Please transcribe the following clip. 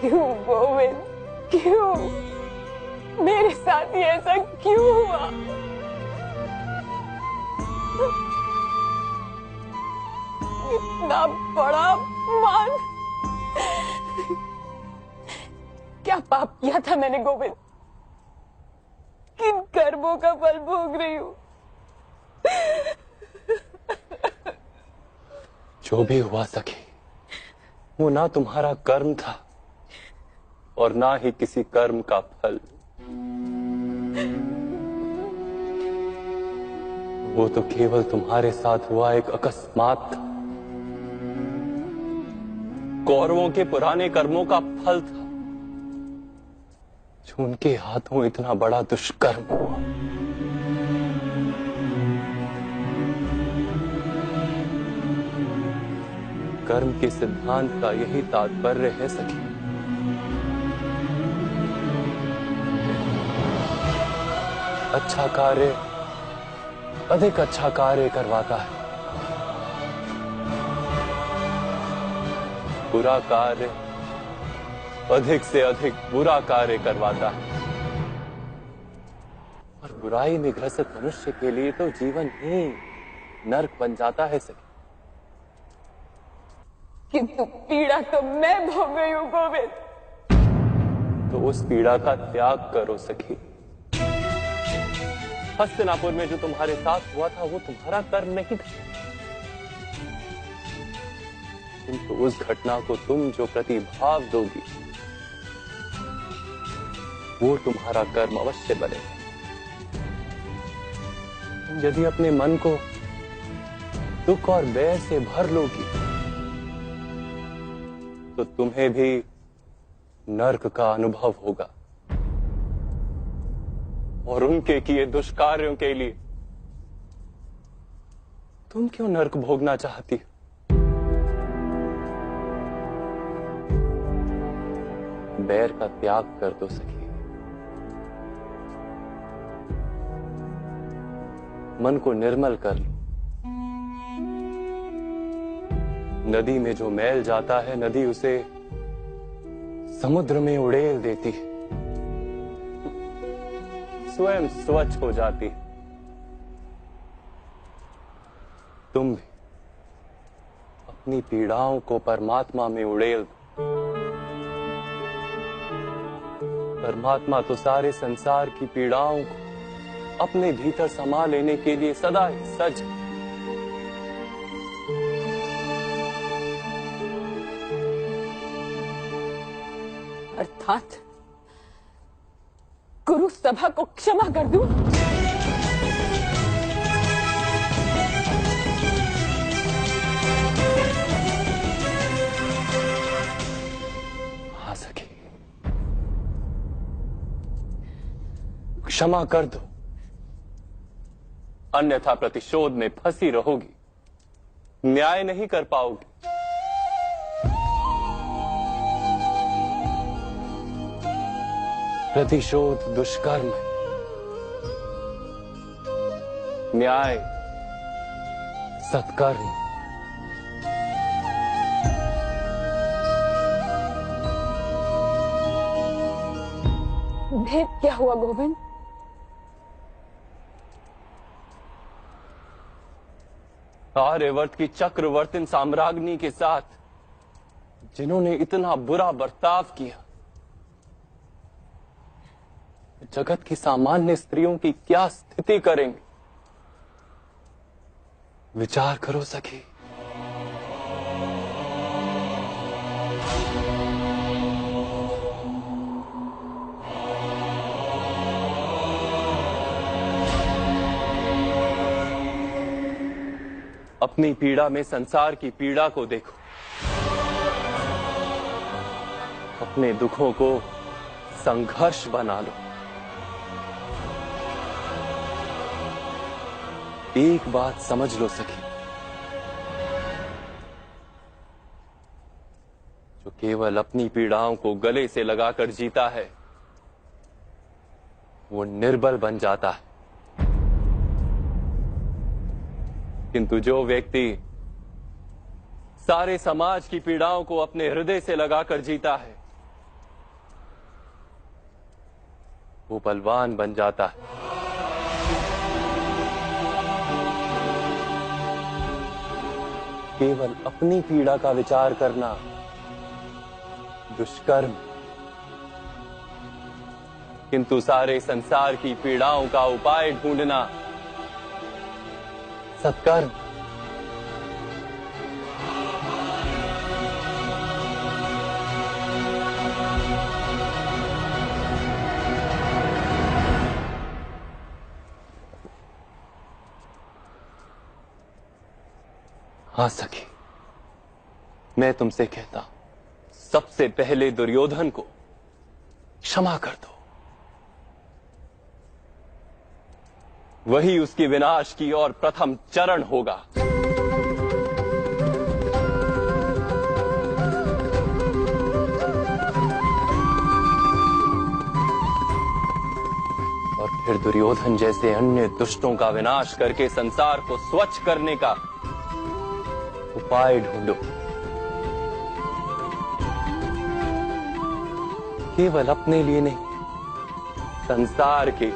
क्यों गोविंद, क्यों मेरे साथ ही ऐसा क्यों हुआ? इतना बड़ा मान, क्या पाप किया था मैंने गोविंद? किन कर्मों का फल भोग रही हूं? जो भी हुआ सखी, वो ना तुम्हारा कर्म था और ना ही किसी कर्म का फल। वो तो केवल तुम्हारे साथ हुआ एक अकस्मात था, कौरवों के पुराने कर्मों का फल था, जो उनके हाथों इतना बड़ा दुष्कर्म हुआ। कर्म के सिद्धांत का यही तात्पर्य है सखी। अच्छा कार्य अधिक अच्छा कार्य करवाता है, बुरा कार्य अधिक से अधिक बुरा कार्य करवाता है। और बुराई में ग्रसित मनुष्य के लिए तो जीवन ही नर्क बन जाता है सखी। किंतु पीड़ा तो मैं भोग रही हूं गोविंद। तो उस पीड़ा का त्याग करो सखी। हस्तिनापुर में जो तुम्हारे साथ हुआ था वो तुम्हारा कर्म नहीं था, किंतु उस घटना को तुम जो प्रतिभाव दोगी वो तुम्हारा कर्म अवश्य बनेगा। तुम यदि अपने मन को दुख और बैर से भर लोगी तो तुम्हें भी नर्क का अनुभव होगा, और उनके किए दुष्कार्यों के लिए तुम क्यों नर्क भोगना चाहती हो? बैर का त्याग कर दो सखी। मन को निर्मल कर लो। नदी में जो मैल जाता है, नदी उसे समुद्र में उड़ेल देती है, स्वयं स्वच्छ हो जाती है। तुम भी अपनी पीड़ाओं को परमात्मा में उड़ेल दो। परमात्मा तो सारे संसार की पीड़ाओं को अपने भीतर समा लेने के लिए सदा ही सज। अर्थात गुरु सभा को क्षमा कर दूं? हाँ सखी, क्षमा कर दो, अन्यथा प्रतिशोध में फंसी रहोगी, न्याय नहीं कर पाओगी। प्रतिशोध दुष्कर्म है, न्याय सत्कर्म। भेद क्या हुआ गोविंद? आर्यवर्त की चक्रवर्तीन साम्राज्ञी के साथ जिन्होंने इतना बुरा बर्ताव किया, जगत की सामान्य स्त्रियों की क्या स्थिति करेंगे? विचार करो सखी। अपनी पीड़ा में संसार की पीड़ा को देखो, अपने दुखों को संघर्ष बना लो। एक बात समझ लो सखी, जो केवल अपनी पीड़ाओं को गले से लगाकर जीता है वो निर्बल बन जाता है, किंतु जो व्यक्ति सारे समाज की पीड़ाओं को अपने हृदय से लगाकर जीता है वो बलवान बन जाता है। केवल अपनी पीड़ा का विचार करना दुष्कर्म, किंतु सारे संसार की पीड़ाओं का उपाय ढूंढना सत्कर्म। हाँ सखी, मैं तुमसे कहता हूं, सबसे पहले दुर्योधन को क्षमा कर दो। वही उसकी विनाश की ओर प्रथम चरण होगा। और फिर दुर्योधन जैसे अन्य दुष्टों का विनाश करके संसार को स्वच्छ करने का उपाय ढूंढो। केवल अपने लिए नहीं, संसार के